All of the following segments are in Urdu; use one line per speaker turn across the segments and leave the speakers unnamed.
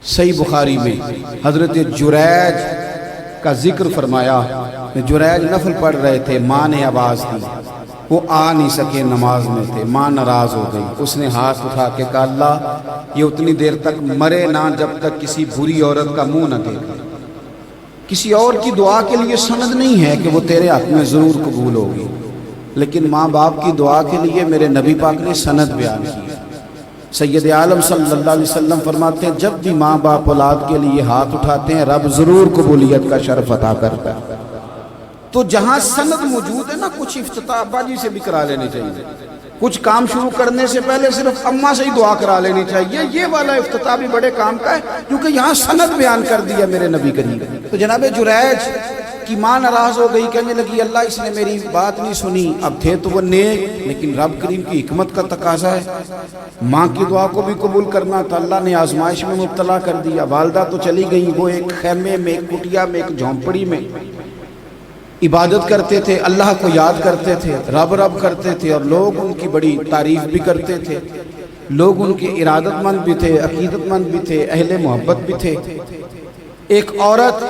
صحیح بخاری میں حضرت جریج کا ذکر فرمایا، جریج نفل پڑھ رہے تھے، ماں نے آواز دی، وہ آ نہیں سکے، نماز میں تھے، ماں ناراض ہو گئی، اس نے ہاتھ اٹھا کے کہا اللہ یہ اتنی دیر تک مرے نہ جب تک کسی بری عورت کا منہ نہ دیکھے۔ کسی اور کی دعا کے لیے سند نہیں ہے کہ وہ تیرے حق میں ضرور قبول ہوگی، لیکن ماں باپ کی دعا کے لیے میرے نبی پاک نے سند بیان کی۔ سید عالم صلی اللہ علیہ وسلم فرماتے ہیں جب بھی ماں باپ اولاد کے لیے ہاتھ اٹھاتے ہیں رب ضرور قبولیت کا شرف عطا کرتا ہے۔ تو جہاں سند موجود ہے نا، کچھ افتتاح ابا جی سے بھی کرا لینی چاہیے، کچھ کام شروع کرنے سے پہلے صرف اماں سے ہی دعا کرا لینی چاہیے، یہ والا افتتاح بھی بڑے کام کا ہے کیونکہ یہاں سند بیان کر دیا میرے نبی کریم۔ تو جناب جریج کی ماں ناراض ہو گئی، کہنے لگی اللہ اس نے میری بات نہیں سنی۔ اب تھے تو وہ نیک، لیکن رب کریم کی حکمت کا تقاضا ہے، ماں کی دعا کو بھی قبول کرنا تھا، اللہ نے آزمائش میں مبتلا کر دیا۔ والدہ تو چلی گئی، وہ ایک خیمے میں، ایک کٹیا میں، ایک جھونپڑی میں عبادت کرتے تھے، اللہ کو یاد کرتے تھے، رب رب کرتے تھے، اور لوگ ان کی بڑی تعریف بھی کرتے تھے، لوگ ان کے ارادت مند بھی تھے، عقیدت مند بھی تھے، اہل محبت بھی تھے۔ ایک عورت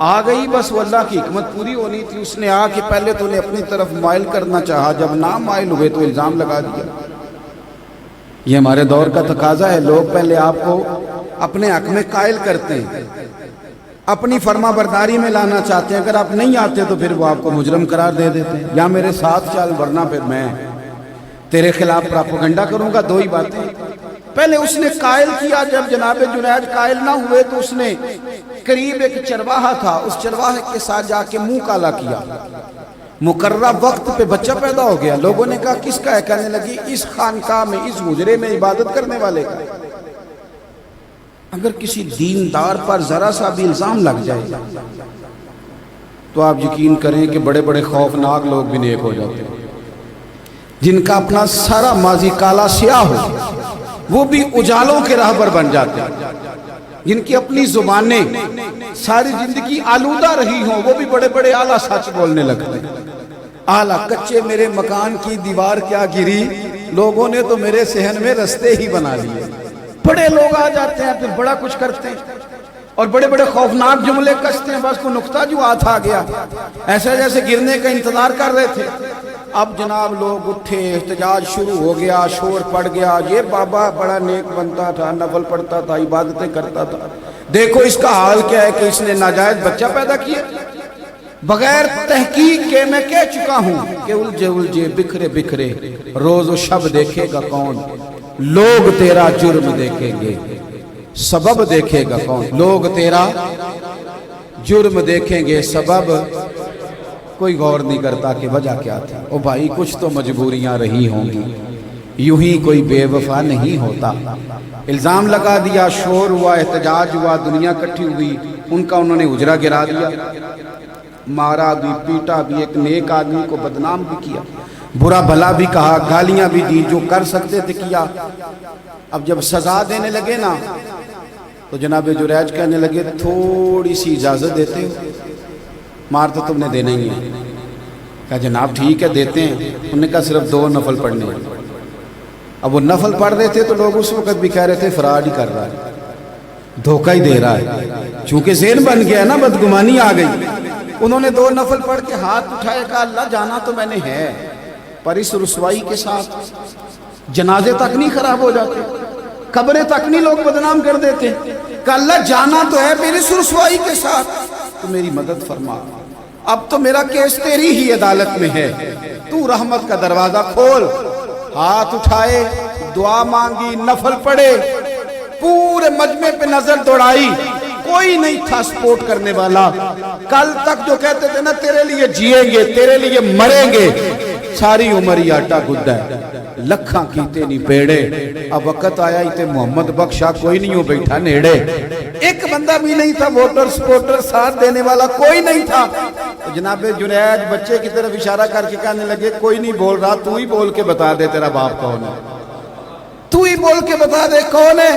آ گئی، بس وہ اللہ کی حکمت پوری ہونی تھی، اس نے آ کے پہلے تو انہیں اپنی طرف مائل کرنا چاہا، جب نہ مائل ہوئے تو الزام لگا دیا۔ یہ ہمارے دور کا تقاضا ہے، لوگ پہلے آپ کو اپنے حق میں قائل کرتے ہیں، اپنی فرما برداری میں لانا چاہتے ہیں، اگر آپ نہیں آتے تو پھر وہ آپ کو مجرم قرار دے دیتے ہیں، یا میرے ساتھ چل ورنہ پھر میں تیرے خلاف پراپیگنڈا کروں گا۔ دو ہی باتیں، پہلے اس نے قائل کیا، جب جناب جریج قائل نہ ہوئے تو اس نے قریب ایک چرواہا تھا، اس چرواہے کے ساتھ جا کے منہ کالا کیا، مقررہ وقت پہ بچہ پیدا ہو گیا۔ لوگوں نے کہا کس کا ہے؟ کہنے لگی اس خانقاہ میں، اس حجرے میں عبادت کرنے والے کا۔ اگر کسی دیندار پر ذرا سا بھی الزام لگ جائے تو آپ یقین کریں کہ بڑے بڑے خوفناک لوگ بھی نیک ہو جاتے ہیں، جن کا اپنا سارا ماضی کالا سیاہ ہو وہ بھی اجالوں کے راہبر بن جاتے ہیں، جن کی اپنی زبانیں ساری زندگی آلودہ رہی ہوں وہ بھی بڑے بڑے اعلیٰ سچ بولنے لگتے ہیں۔ اعلیٰ کچے میرے مکان کی دیوار کیا گری، لوگوں نے تو میرے صحن میں رستے ہی بنا لیے۔ بڑے لوگ آ جاتے ہیں، پھر بڑا کچھ کرتے ہیں اور بڑے بڑے خوفناک جملے کستے ہیں، بس کو نقطہ جو ہاتھ آ گیا ایسا جیسے گرنے کا انتظار کر رہے تھے۔ اب جناب لوگ اٹھے، احتجاج شروع ہو گیا، شور پڑ گیا، یہ بابا بڑا نیک بنتا تھا، نفل پڑھتا تھا، عبادتیں کرتا تھا، دیکھو اس کا حال کیا ہے کہ اس نے ناجائز بچہ پیدا کیا۔ بغیر تحقیق کے میں کہہ چکا ہوں کہ الجھے الجھے بکھرے بکھرے روز و شب دیکھے گا کون، لوگ تیرا جرم دیکھیں گے سبب دیکھے گا کون، لوگ تیرا جرم دیکھیں گے سبب کوئی غور نہیں کرتا کہ وجہ کیا تھی۔ او بھائی کچھ تو مجبوریاں رہی ہوں گی، یوں ہی کوئی بے وفا نہیں ہوتا۔ الزام لگا دیا، شور ہوا، احتجاج ہوا، دنیا کٹھی ہوئی، ان کا انہوں نے حجرہ گرا دیا، مارا بھی، پیٹا بھی، ایک نیک آدمی کو بدنام بھی کیا، برا بھلا بھی کہا، گالیاں بھی دی، جو کر سکتے تھے کیا۔ اب جب سزا دینے لگے نا تو جناب جریج کہنے لگے تھوڑی سی اجازت دیتے ہو، مار تو تم نے دینا ہی ہے۔ کہا جناب ٹھیک ہے دیتے ہیں۔ انہوں نے کہا صرف 2 نفل پڑھنے ہیں۔ اب وہ نفل پڑھ رہے تھے تو لوگ اس وقت بھی کہہ رہے تھے فراڈ ہی کر رہا ہے، دھوکہ ہی دے رہا ہے، چونکہ ذہن بن گیا نا، بدگمانی آ گئی۔ انہوں نے 2 نفل پڑھ کے ہاتھ اٹھائے، کہا اللہ جانا تو میں نے ہے، پر اس رسوائی کے ساتھ جنازے تک نہیں خراب ہو جاتے، قبریں تک نہیں لوگ بدنام کر دیتے، کہ اللہ جانا تو ہے میری رسوائی کے ساتھ، تو میری مدد فرما، اب تو میرا کیس تیری ہی عدالت میں ہے، تو رحمت کا دروازہ کھول۔ ہاتھ اٹھائے، دعا مانگی، نفل پڑھے، پورے مجمع پہ نظر دوڑائی، کوئی نہیں تھا سپورٹ کرنے والا۔ کل تک جو کہتے تھے نا تیرے لیے جیئیں گے، تیرے لیے مریں گے، ساری عمر ہی آٹا گدہ ہے، لکھاں کیتے نہیں پیڑے، اب وقت آیا ہی تے محمد بخشا کوئی نہیں ہو بیٹھا نیڑے، ایک بندہ بھی نہیں تھا، ووٹر سپورٹر ساتھ دینے والا کوئی نہیں تھا۔ تو جناب جریج بچے کی طرف اشارہ کر کے کہنے لگے کوئی نہیں بول رہا، تو ہی بول کے بتا دے تیرا باپ کون ہے، تو ہی بول کے بتا دے کون ہے۔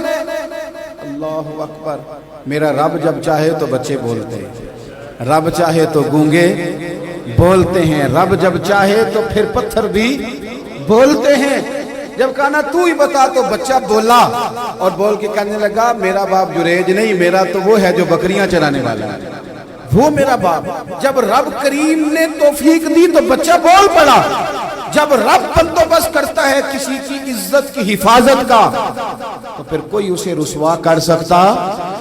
اللہ اکبر، میرا رب جب چاہے تو بچے بولتے ہیں، رب چاہے تو گونگے بولتے ہیں، رب جب چاہے تو پھر پتھر بھی بولتے ہیں۔ جب کہا نا تو ہی بتا تو بچہ بولا اور بول کے کہنے لگا میرا باپ جریج نہیں، میرا تو وہ ہے جو بکریاں چرانے والا ہے، وہ میرا باپ۔ جب رب کریم نے توفیق دی تو بچہ بول پڑا۔ جب رب بندوبست کرتا ہے کسی کی عزت کی حفاظت کا تو پھر کوئی اسے رسوا کر سکتا